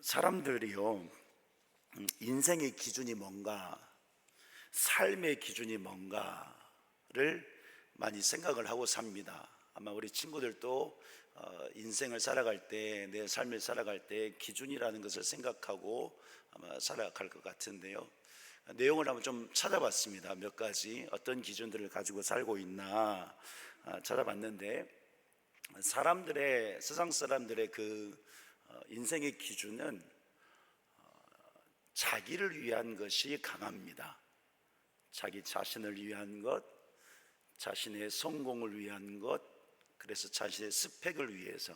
사람들이요, 인생의 기준이 뭔가, 삶의 기준이 뭔가를 많이 생각을 하고 삽니다. 아마 우리 친구들도 인생을 살아갈 때, 내 삶을 살아갈 때 기준이라는 것을 생각하고 아마 살아갈 것 같은데요. 내용을 한번 좀 찾아봤습니다. 몇 가지 어떤 기준들을 가지고 살고 있나 찾아봤는데, 세상 사람들의 그 인생의 기준은 자기를 위한 것이 강합니다. 자기 자신을 위한 것, 자신의 성공을 위한 것, 그래서 자신의 스펙을 위해서,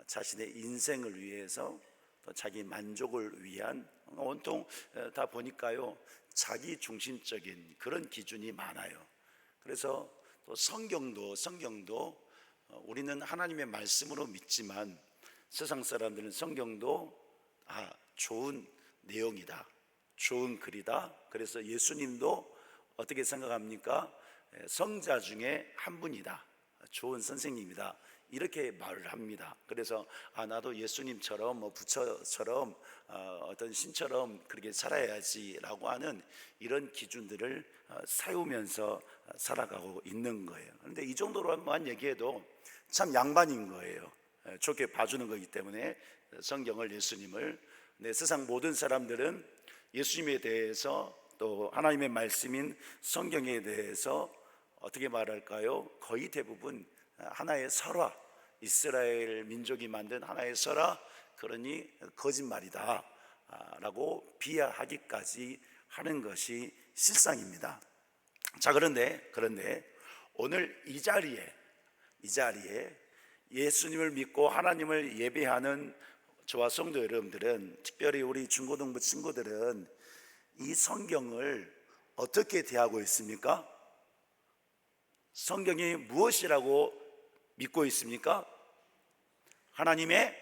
자신의 인생을 위해서, 또 자기 만족을 위한, 온통 다 보니까요, 자기 중심적인 그런 기준이 많아요. 그래서 또 성경도 우리는 하나님의 말씀으로 믿지만 세상 사람들은 성경도 좋은 내용이다, 좋은 글이다. 그래서 예수님도 어떻게 생각합니까? 성자 중에 한 분이다, 좋은 선생님이다, 이렇게 말을 합니다. 그래서 나도 예수님처럼 부처처럼 어떤 신처럼 그렇게 살아야지라고 하는 이런 기준들을 세우면서 살아가고 있는 거예요. 그런데 이 정도로만 얘기해도 참 양반인 거예요. 좋게 봐주는 거기 때문에 성경을, 예수님을. 세상 모든 사람들은 예수님에 대해서, 또 하나님의 말씀인 성경에 대해서 어떻게 말할까요? 거의 대부분 하나의 설화, 이스라엘 민족이 만든 하나의 설화, 그러니 거짓말이다 라고 비하하기까지 하는 것이 실상입니다. 자, 그런데 오늘 이 자리에 예수님을 믿고 하나님을 예배하는 저와 성도 여러분들은, 특별히 우리 중고등부 친구들은 이 성경을 어떻게 대하고 있습니까? 성경이 무엇이라고 믿고 있습니까? 하나님의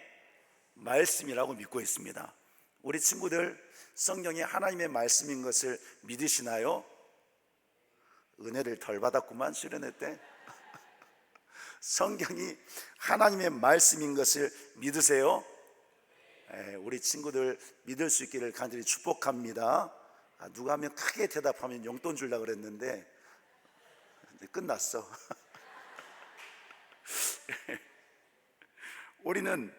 말씀이라고 믿고 있습니다. 우리 친구들, 성경이 하나님의 말씀인 것을 믿으시나요? 은혜를 덜 받았구만, 수련회 때. 성경이 하나님의 말씀인 것을 믿으세요? 우리 친구들 믿을 수 있기를 간절히 축복합니다. 누가 하면 크게 대답하면 용돈 주려고 그랬는데 이제 끝났어. 우리는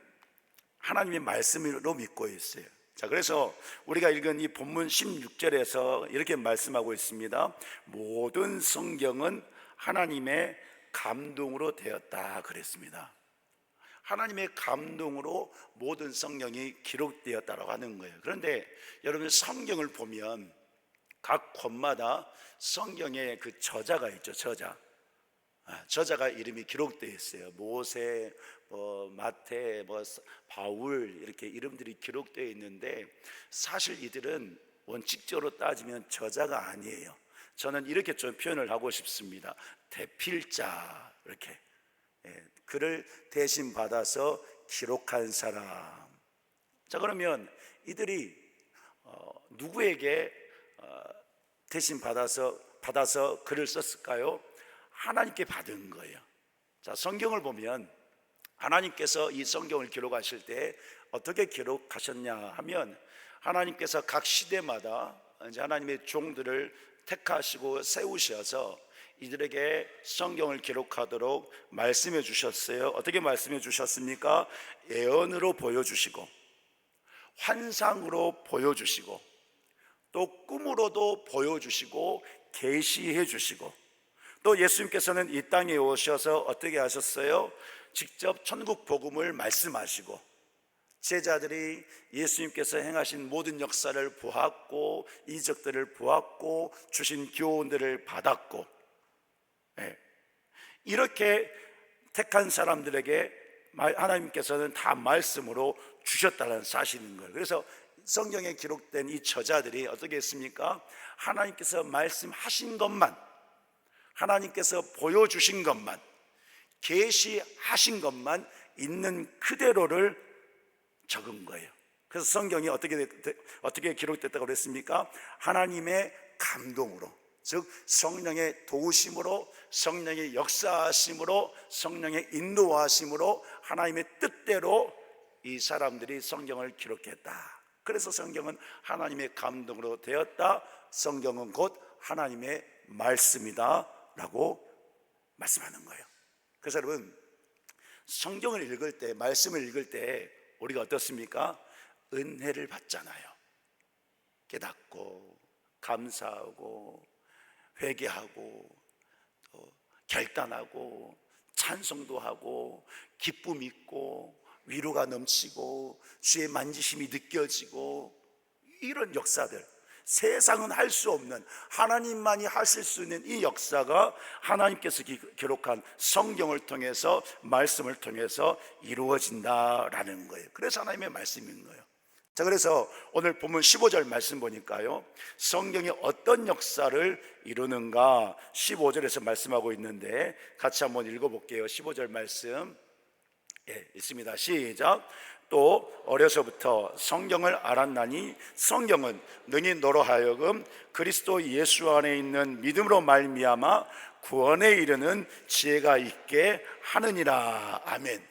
하나님의 말씀으로 믿고 있어요. 자, 그래서 우리가 읽은 이 본문 16절에서 이렇게 말씀하고 있습니다. 모든 성경은 하나님의 감동으로 되었다 그랬습니다. 하나님의 감동으로 모든 성경이 기록되었다고 하는 거예요. 그런데 여러분, 성경을 보면 각 권마다 성경에 그 저자가 있죠. 저자가 이름이 기록되어 있어요. 모세, 마태, 바울, 이렇게 이름들이 기록되어 있는데, 사실 이들은 원칙적으로 따지면 저자가 아니에요. 저는 이렇게 좀 표현을 하고 싶습니다. 대필자, 이렇게 그를 대신 받아서 기록한 사람. 자, 그러면 이들이 누구에게 대신 받아서 글을 썼을까요? 하나님께 받은 거예요. 자, 성경을 보면 하나님께서 이 성경을 기록하실 때 어떻게 기록하셨냐 하면, 하나님께서 각 시대마다 이제 하나님의 종들을 택하시고 세우셔서 이들에게 성경을 기록하도록 말씀해 주셨어요. 어떻게 말씀해 주셨습니까? 예언으로 보여주시고, 환상으로 보여주시고, 또 꿈으로도 보여주시고, 계시해 주시고, 또 예수님께서는 이 땅에 오셔서 어떻게 하셨어요? 직접 천국 복음을 말씀하시고, 제자들이 예수님께서 행하신 모든 역사를 보았고, 이적들을 보았고, 주신 교훈들을 받았고, 이렇게 택한 사람들에게 하나님께서는 다 말씀으로 주셨다는 사실인 거예요. 그래서 성경에 기록된 이 저자들이 어떻게 했습니까? 하나님께서 말씀하신 것만, 하나님께서 보여주신 것만, 계시하신 것만 있는 그대로를 적은 거예요. 그래서 성경이 어떻게 기록됐다고 그랬습니까? 하나님의 감동으로, 즉 성령의 도우심으로, 성령의 역사하심으로, 성령의 인도하심으로, 하나님의 뜻대로 이 사람들이 성경을 기록했다. 그래서 성경은 하나님의 감동으로 되었다. 성경은 곧 하나님의 말씀이다 라고 말씀하는 거예요. 그래서 여러분, 성경을 읽을 때, 말씀을 읽을 때 우리가 어떻습니까? 은혜를 받잖아요. 깨닫고 감사하고 회개하고 또 결단하고 찬송도 하고 기쁨 있고 위로가 넘치고 주의 만지심이 느껴지고, 이런 역사들, 세상은 할 수 없는, 하나님만이 하실 수 있는 이 역사가 하나님께서 기록한 성경을 통해서, 말씀을 통해서 이루어진다라는 거예요. 그래서 하나님의 말씀인 거예요. 자, 그래서 오늘 본문 15절 말씀 보니까요, 성경이 어떤 역사를 이루는가 15절에서 말씀하고 있는데, 같이 한번 읽어볼게요. 15절 말씀 있습니다. 시작. 또 어려서부터 성경을 알았나니 성경은 능히 너로 하여금 그리스도 예수 안에 있는 믿음으로 말미암아 구원에 이르는 지혜가 있게 하느니라. 아멘.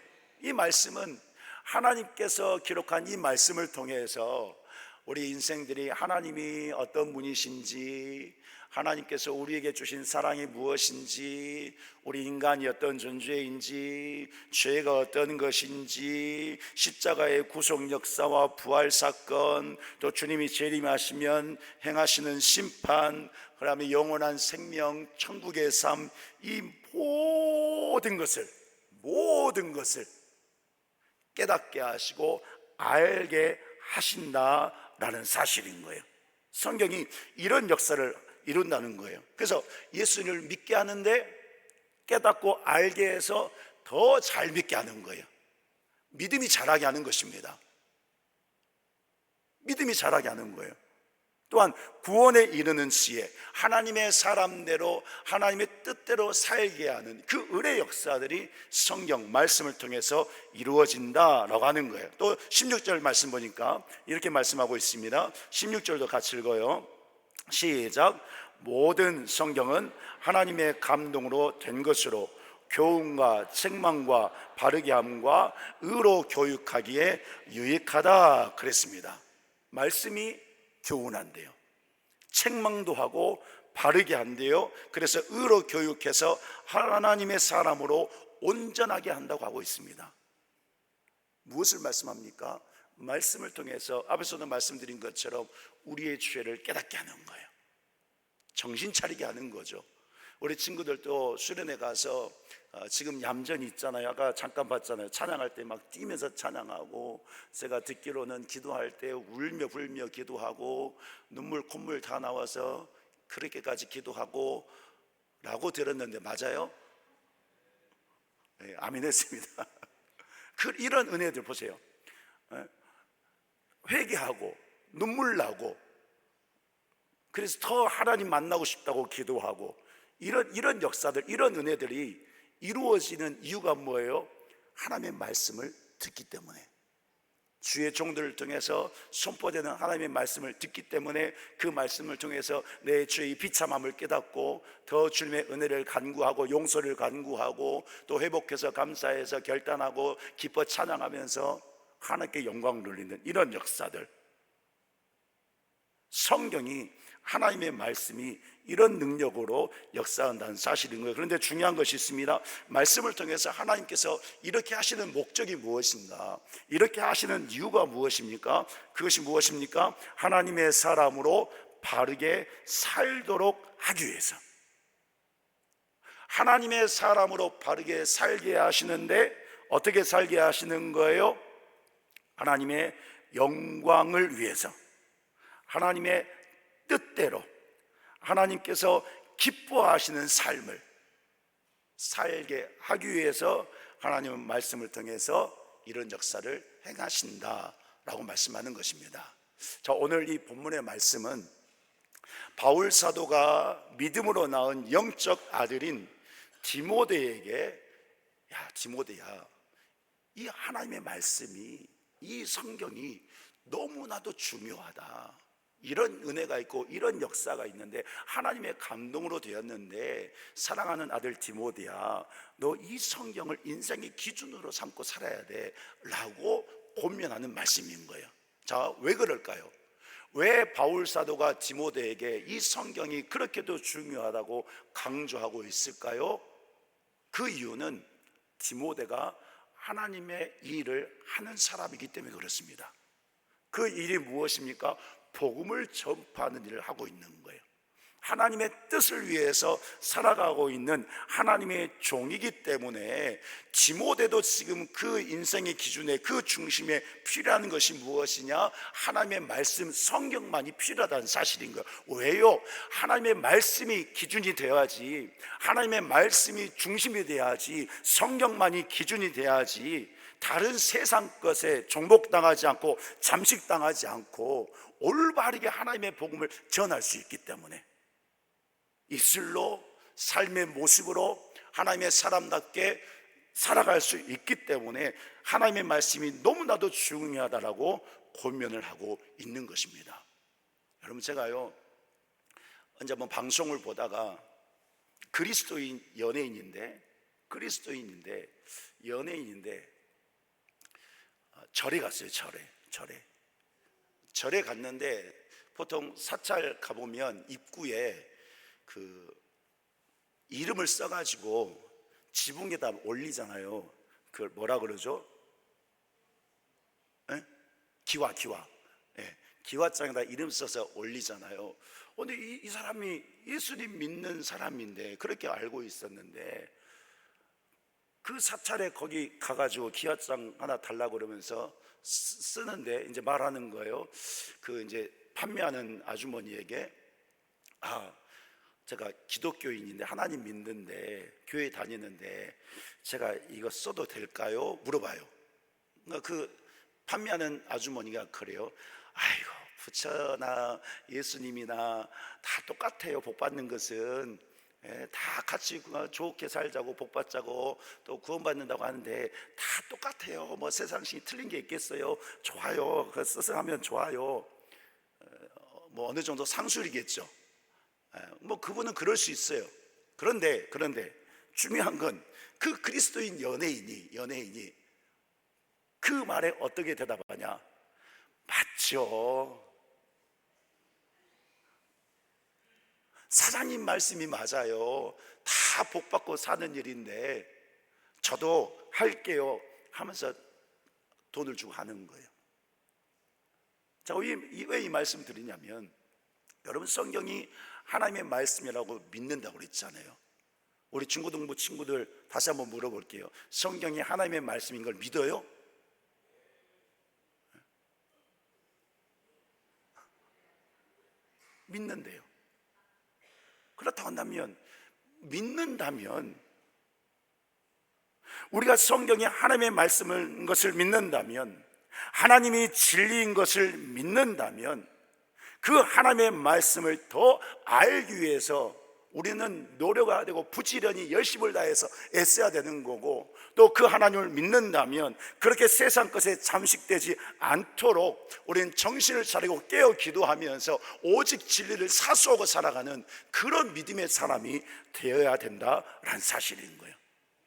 이 말씀은 하나님께서 기록한 이 말씀을 통해서 우리 인생들이 하나님이 어떤 분이신지, 하나님께서 우리에게 주신 사랑이 무엇인지, 우리 인간이 어떤 존재인지, 죄가 어떤 것인지, 십자가의 구속 역사와 부활 사건, 또 주님이 재림하시면 행하시는 심판, 그 다음에 영원한 생명, 천국의 삶, 이 모든 것을 깨닫게 하시고 알게 하신다라는 사실인 거예요. 성경이 이런 역사를 이룬다는 거예요. 그래서 예수를 믿게 하는데 깨닫고 알게 해서 더 잘 믿게 하는 거예요. 믿음이 자라게 하는 것입니다. 믿음이 자라게 하는 거예요. 또한 구원에 이르는 지혜, 하나님의 사람대로 하나님의 뜻대로 살게 하는 그 은혜 역사들이 성경 말씀을 통해서 이루어진다라고 하는 거예요. 또 16절 말씀 보니까 이렇게 말씀하고 있습니다. 16절도 같이 읽어요. 시작. 모든 성경은 하나님의 감동으로 된 것으로 교훈과 책망과 바르게 함과 의로 교육하기에 유익하다 그랬습니다. 말씀이 교훈한대요. 책망도 하고 바르게 한대요. 그래서 의로 교육해서 하나님의 사람으로 온전하게 한다고 하고 있습니다. 무엇을 말씀합니까? 말씀을 통해서 앞에서도 말씀드린 것처럼 우리의 죄를 깨닫게 하는 거예요. 정신 차리게 하는 거죠. 우리 친구들도 수련회 가서 지금 얌전히 있잖아요. 아까 잠깐 봤잖아요. 찬양할 때 막 뛰면서 찬양하고, 제가 듣기로는 기도할 때 울며 불며 기도하고 눈물 콧물 다 나와서 그렇게까지 기도하고 라고 들었는데 맞아요? 네, 아멘 했습니다. 이런 은혜들 보세요. 회개하고 눈물 나고, 그래서 더 하나님 만나고 싶다고 기도하고, 이런 역사들, 이런 은혜들이 이루어지는 이유가 뭐예요? 하나님의 말씀을 듣기 때문에, 주의 종들을 통해서 선포되는 하나님의 말씀을 듣기 때문에, 그 말씀을 통해서 내 죄의 비참함을 깨닫고 더 주님의 은혜를 간구하고 용서를 간구하고 또 회복해서 감사해서 결단하고 기뻐 찬양하면서 하나님께 영광을 돌리는 이런 역사들, 성경이, 하나님의 말씀이 이런 능력으로 역사한다는 사실인 거예요. 그런데 중요한 것이 있습니다. 말씀을 통해서 하나님께서 이렇게 하시는 목적이 무엇인가, 이렇게 하시는 이유가 무엇입니까? 그것이 무엇입니까? 하나님의 사람으로 바르게 살도록 하기 위해서, 하나님의 사람으로 바르게 살게 하시는데 어떻게 살게 하시는 거예요? 하나님의 영광을 위해서, 하나님의 뜻대로 하나님께서 기뻐하시는 삶을 살게 하기 위해서 하나님은 말씀을 통해서 이런 역사를 행하신다라고 말씀하는 것입니다. 자, 오늘 이 본문의 말씀은 바울 사도가 믿음으로 낳은 영적 아들인 디모데에게, 야 디모데야, 이 하나님의 말씀이, 이 성경이 너무나도 중요하다, 이런 은혜가 있고 이런 역사가 있는데, 하나님의 감동으로 되었는데, 사랑하는 아들 디모데야, 너 이 성경을 인생의 기준으로 삼고 살아야 돼 라고 권면하는 말씀인 거예요. 자, 왜 그럴까요? 왜 바울 사도가 디모데에게 이 성경이 그렇게도 중요하다고 강조하고 있을까요? 그 이유는 디모데가 하나님의 일을 하는 사람이기 때문에 그렇습니다. 그 일이 무엇입니까? 복음을 전파하는 일을 하고 있는 거예요. 하나님의 뜻을 위해서 살아가고 있는 하나님의 종이기 때문에 디모데도 지금 그 인생의 기준에, 그 중심에 필요한 것이 무엇이냐? 하나님의 말씀, 성경만이 필요하다는 사실인 거예요. 왜요? 하나님의 말씀이 기준이 되어야지, 하나님의 말씀이 중심이 돼야지, 성경만이 기준이 돼야지, 다른 세상 것에 종목당하지 않고 잠식당하지 않고 올바르게 하나님의 복음을 전할 수 있기 때문에, 입술로, 삶의 모습으로 하나님의 사람답게 살아갈 수 있기 때문에 하나님의 말씀이 너무나도 중요하다라고 권면을 하고 있는 것입니다. 여러분, 제가요 언제 한번 방송을 보다가 그리스도인 연예인인데 절에 갔어요. 절에 갔는데 보통 사찰 가보면 입구에 그 이름을 써가지고 지붕에다 올리잖아요. 그걸 뭐라 그러죠? 기와. 기와장에다 이름 써서 올리잖아요. 근데 이 사람이 예수님 믿는 사람인데, 그렇게 알고 있었는데, 그 사찰에 거기 가가지고 기와장 하나 달라고 그러면서 쓰는데 이제 말하는 거예요. 그 이제 판매하는 아주머니에게, 제가 기독교인인데 하나님 믿는데 교회 다니는데 제가 이거 써도 될까요? 물어봐요. 그러니까 그 판매하는 아주머니가 그래요. 아이고, 부처나 예수님이나 다 똑같아요. 복 받는 것은 다 같이 좋게 살자고 복 받자고 또 구원받는다고 하는데 다 똑같아요. 뭐 세상식이 틀린 게 있겠어요? 좋아요. 그 써서 하면 좋아요. 뭐 어느 정도 상술이겠죠. 뭐 그분은 그럴 수 있어요. 그런데 중요한 건 그 그리스도인 연예인이 그 말에 어떻게 대답하냐? 맞죠. 사장님 말씀이 맞아요. 다 복받고 사는 일인데 저도 할게요 하면서 돈을 주고 하는 거예요. 자, 왜 이 말씀 드리냐면, 여러분, 성경이 하나님의 말씀이라고 믿는다고 그랬잖아요. 우리 중고등부 친구들 다시 한번 물어볼게요. 성경이 하나님의 말씀인 걸 믿어요? 믿는데요. 그렇다고 한다면, 믿는다면, 우리가 성경이 하나님의 말씀인 것을 믿는다면, 하나님이 진리인 것을 믿는다면, 그 하나님의 말씀을 더 알기 위해서 우리는 노력해야 되고 부지런히 열심을 다해서 애써야 되는 거고, 또 그 하나님을 믿는다면 그렇게 세상 것에 잠식되지 않도록 우리는 정신을 차리고 깨어 기도하면서 오직 진리를 사수하고 살아가는 그런 믿음의 사람이 되어야 된다라는 사실인 거예요.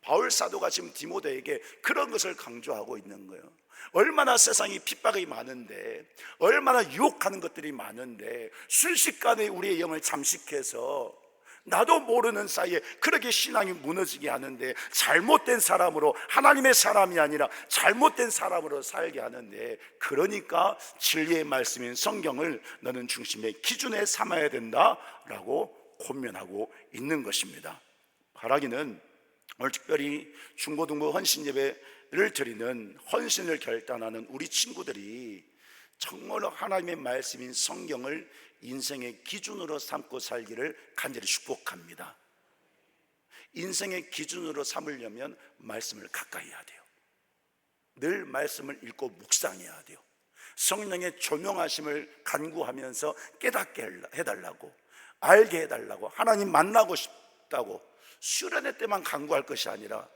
바울 사도가 지금 디모데에게 그런 것을 강조하고 있는 거예요. 얼마나 세상이 핍박이 많은데, 얼마나 유혹하는 것들이 많은데, 순식간에 우리의 영을 잠식해서 나도 모르는 사이에 그렇게 신앙이 무너지게 하는데, 잘못된 사람으로, 하나님의 사람이 아니라 잘못된 사람으로 살게 하는데, 그러니까 진리의 말씀인 성경을 너는 중심의 기준에 삼아야 된다라고 권면하고 있는 것입니다. 바라기는 오늘 특별히 중고등부 헌신예배를 드리는 헌신을 결단하는 우리 친구들이 정말로 하나님의 말씀인 성경을 인생의 기준으로 삼고 살기를 간절히 축복합니다. 인생의 기준으로 삼으려면 말씀을 가까이 해야 돼요. 늘 말씀을 읽고 묵상해야 돼요. 성령의 조명하심을 간구하면서 깨닫게 해달라고, 알게 해달라고, 하나님 만나고 싶다고 수련회 때만 간구할 것이 아니라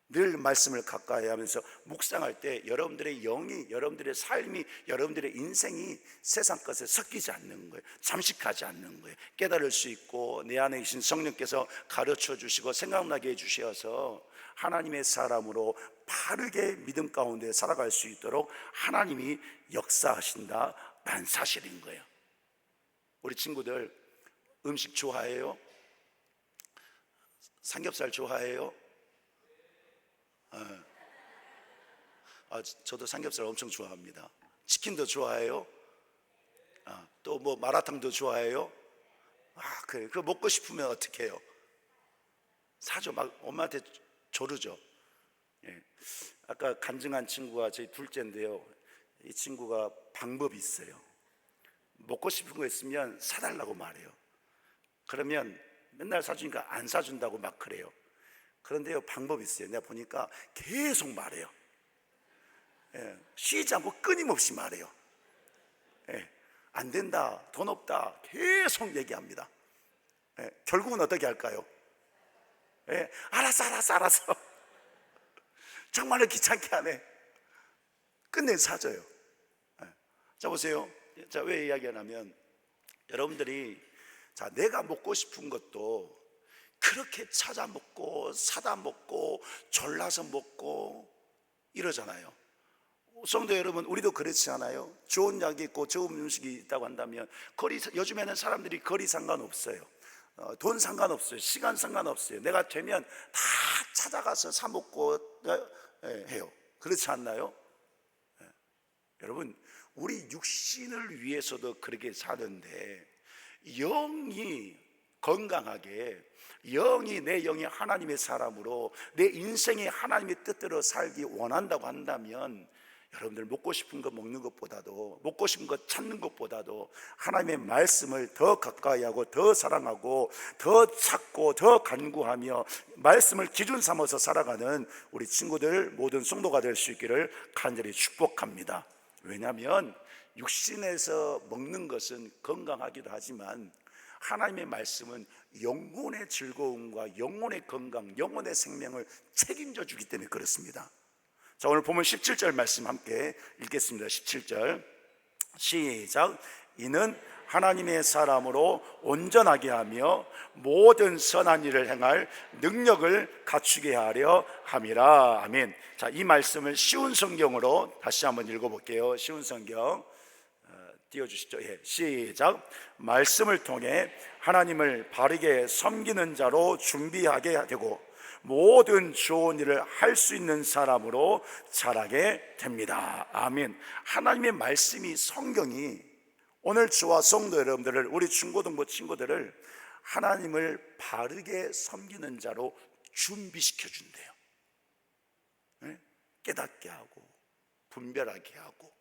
늘 말씀을 가까이 하면서 묵상할 때 여러분들의 영이, 여러분들의 삶이, 여러분들의 인생이 세상 것에 섞이지 않는 거예요. 잠식하지 않는 거예요. 깨달을 수 있고 내 안에 계신 성령께서 가르쳐 주시고 생각나게 해 주셔서 하나님의 사람으로 바르게 믿음 가운데 살아갈 수 있도록 하나님이 역사하신다는 사실인 거예요. 우리 친구들 음식 좋아해요? 삼겹살 좋아해요? 저도 삼겹살 엄청 좋아합니다. 치킨도 좋아해요? 또 뭐 마라탕도 좋아해요? 그래. 그거 먹고 싶으면 어떻게 해요? 사죠. 막 엄마한테 조르죠. 예. 아까 간증한 친구가 저희 둘째인데요, 이 친구가 방법이 있어요. 먹고 싶은 거 있으면 사달라고 말해요. 그러면 맨날 사주니까 안 사준다고 막 그래요. 그런데요, 방법이 있어요. 내가 보니까 계속 말해요. 쉬지 않고 끊임없이 말해요. 안 된다, 돈 없다 계속 얘기합니다. 결국은 어떻게 할까요? 알았어 정말로 귀찮게 하네. 끝내 사줘요. 자 보세요. 자, 왜 이야기하냐면, 여러분들이 내가 먹고 싶은 것도 그렇게 찾아 먹고 사다 먹고 졸라서 먹고 이러잖아요. 성도 여러분, 우리도 그렇지 않아요? 좋은 약이 있고 좋은 음식이 있다고 한다면 요즘에는 사람들이 거리 상관없어요. 돈 상관없어요. 시간 상관없어요. 내가 되면 다 찾아가서 사 먹고 해요. 그렇지 않나요? 여러분, 우리 육신을 위해서도 그렇게 사는데, 영이 건강하게, 내 영이 하나님의 사람으로 내 인생이 하나님의 뜻대로 살기 원한다고 한다면, 여러분들 먹고 싶은 거 먹는 것보다도, 먹고 싶은 거 찾는 것보다도 하나님의 말씀을 더 가까이 하고 더 사랑하고 더 찾고 더 간구하며 말씀을 기준 삼아서 살아가는 우리 친구들, 모든 성도가 될 수 있기를 간절히 축복합니다. 왜냐하면 육신에서 먹는 것은 건강하기도 하지만 하나님의 말씀은 영혼의 즐거움과 영혼의 건강, 영혼의 생명을 책임져 주기 때문에 그렇습니다. 자, 오늘 보면 17절 말씀 함께 읽겠습니다. 17절 시작. 이는 하나님의 사람으로 온전하게 하며 모든 선한 일을 행할 능력을 갖추게 하려 함이라. 아멘. 자, 이 말씀을 쉬운 성경으로 다시 한번 읽어볼게요. 쉬운 성경 띄워주시죠. 시작. 말씀을 통해 하나님을 바르게 섬기는 자로 준비하게 되고 모든 좋은 일을 할 수 있는 사람으로 자라게 됩니다. 아멘. 하나님의 말씀이, 성경이 오늘 저와 성도 여러분들을, 우리 중고등부 친구들을 하나님을 바르게 섬기는 자로 준비시켜 준대요. 깨닫게 하고 분별하게 하고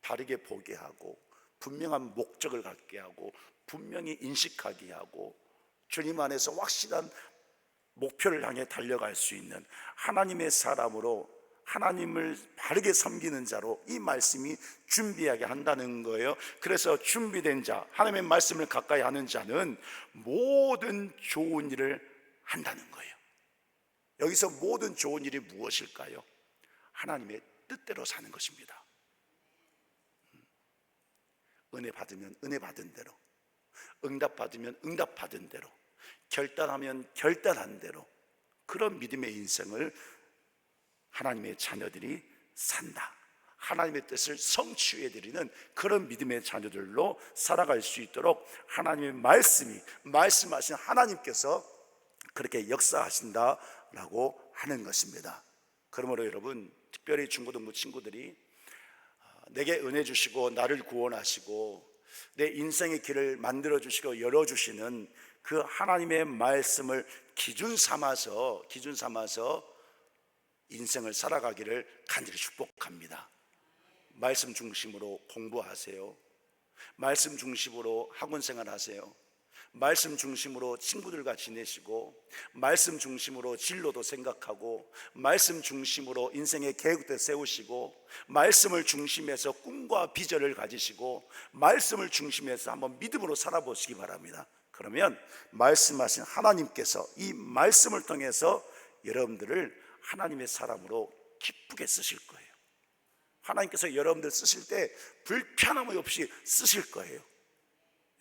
바르게 보게 하고 분명한 목적을 갖게 하고 분명히 인식하게 하고 주님 안에서 확실한 목표를 향해 달려갈 수 있는 하나님의 사람으로, 하나님을 바르게 섬기는 자로 이 말씀이 준비하게 한다는 거예요. 그래서 준비된 자, 하나님의 말씀을 가까이 하는 자는 모든 좋은 일을 한다는 거예요. 여기서 모든 좋은 일이 무엇일까요? 하나님의 뜻대로 사는 것입니다. 은혜 받으면 은혜 받은 대로, 응답 받으면 응답 받은 대로, 결단하면 결단한 대로, 그런 믿음의 인생을 하나님의 자녀들이 산다. 하나님의 뜻을 성취해드리는 그런 믿음의 자녀들로 살아갈 수 있도록 하나님의 말씀이, 말씀하신 하나님께서 그렇게 역사하신다라고 하는 것입니다. 그러므로 여러분, 특별히 중고등부 친구들이 내게 은혜 주시고 나를 구원하시고 내 인생의 길을 만들어 주시고 열어 주시는 그 하나님의 말씀을 기준 삼아서 인생을 살아가기를 간절히 축복합니다. 말씀 중심으로 공부하세요. 말씀 중심으로 학원 생활하세요. 말씀 중심으로 친구들과 지내시고, 말씀 중심으로 진로도 생각하고, 말씀 중심으로 인생의 계획도 세우시고, 말씀을 중심해서 꿈과 비전을 가지시고, 말씀을 중심해서 한번 믿음으로 살아보시기 바랍니다. 그러면 말씀하신 하나님께서 이 말씀을 통해서 여러분들을 하나님의 사람으로 기쁘게 쓰실 거예요. 하나님께서 여러분들 쓰실 때 불편함 없이 쓰실 거예요.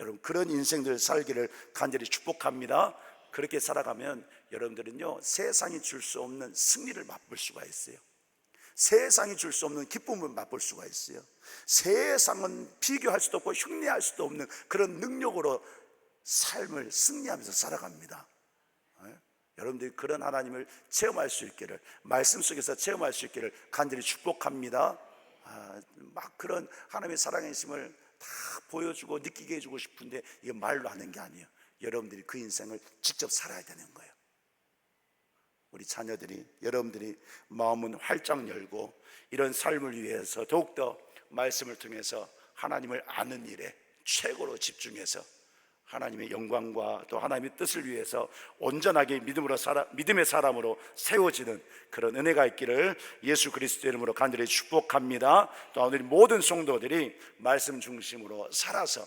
여러분, 그런 인생들 살기를 간절히 축복합니다. 그렇게 살아가면 여러분들은요, 세상이 줄 수 없는 승리를 맛볼 수가 있어요. 세상이 줄 수 없는 기쁨을 맛볼 수가 있어요. 세상은 비교할 수도 없고 흉내할 수도 없는 그런 능력으로 삶을 승리하면서 살아갑니다. 여러분들이 그런 하나님을 체험할 수 있기를, 말씀 속에서 체험할 수 있기를 간절히 축복합니다. 막 그런 하나님의 사랑의 힘을 다 보여주고 느끼게 해주고 싶은데 이게 말로 하는 게 아니에요. 여러분들이 그 인생을 직접 살아야 되는 거예요. 우리 자녀들이, 여러분들이 마음은 활짝 열고 이런 삶을 위해서 더욱더 말씀을 통해서 하나님을 아는 일에 최고로 집중해서 하나님의 영광과 또 하나님의 뜻을 위해서 온전하게 믿음의 사람으로 세워지는 그런 은혜가 있기를 예수 그리스도의 이름으로 간절히 축복합니다. 또 오늘 모든 성도들이 말씀 중심으로 살아서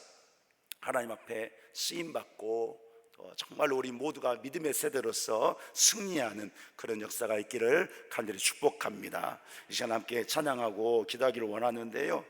하나님 앞에 쓰임받고 또 정말 우리 모두가 믿음의 세대로서 승리하는 그런 역사가 있기를 간절히 축복합니다. 이 시간 함께 찬양하고 기도하기를 원하는데요,